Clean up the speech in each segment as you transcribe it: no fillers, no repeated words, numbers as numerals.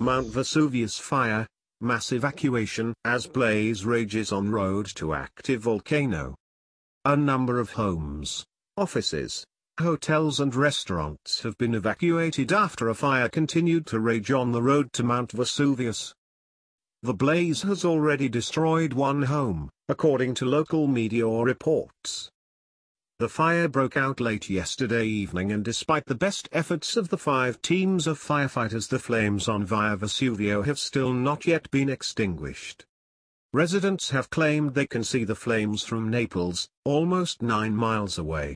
Mount Vesuvius fire, mass evacuation as blaze rages on road to active volcano. A number of homes, offices, hotels and restaurants have been evacuated after a fire continued to rage on the road to Mount Vesuvius. The blaze has already destroyed one home, according to local media reports. The fire broke out late yesterday evening, and despite the best efforts of the 5 teams of firefighters, the flames on Via Vesuvio have still not yet been extinguished. Residents have claimed they can see the flames from Naples, almost 9 miles away.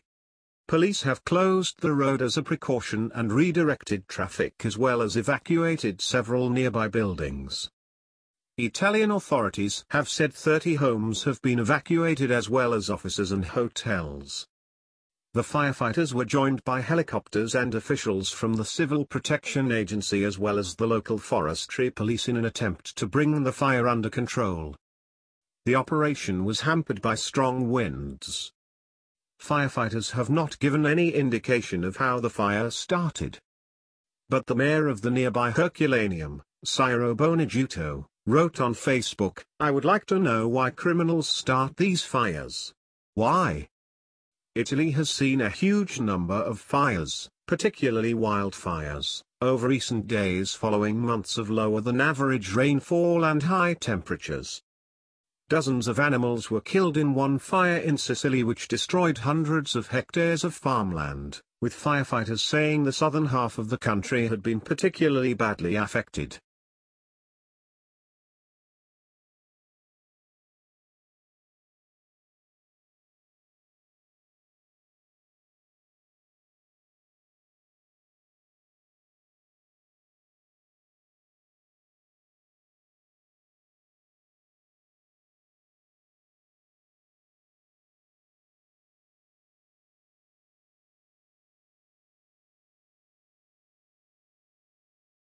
Police have closed the road as a precaution and redirected traffic, as well as evacuated several nearby buildings. Italian authorities have said 30 homes have been evacuated, as well as offices and hotels. The firefighters were joined by helicopters and officials from the Civil Protection Agency as well as the local forestry police in an attempt to bring the fire under control. The operation was hampered by strong winds. Firefighters have not given any indication of how the fire started. But the mayor of the nearby Herculaneum, Ciro Bonagiuto, wrote on Facebook, "I would like to know why criminals start these fires. Why?" Italy has seen a huge number of fires, particularly wildfires, over recent days following months of lower than average rainfall and high temperatures. Dozens of animals were killed in one fire in Sicily, which destroyed hundreds of hectares of farmland, with firefighters saying the southern half of the country had been particularly badly affected.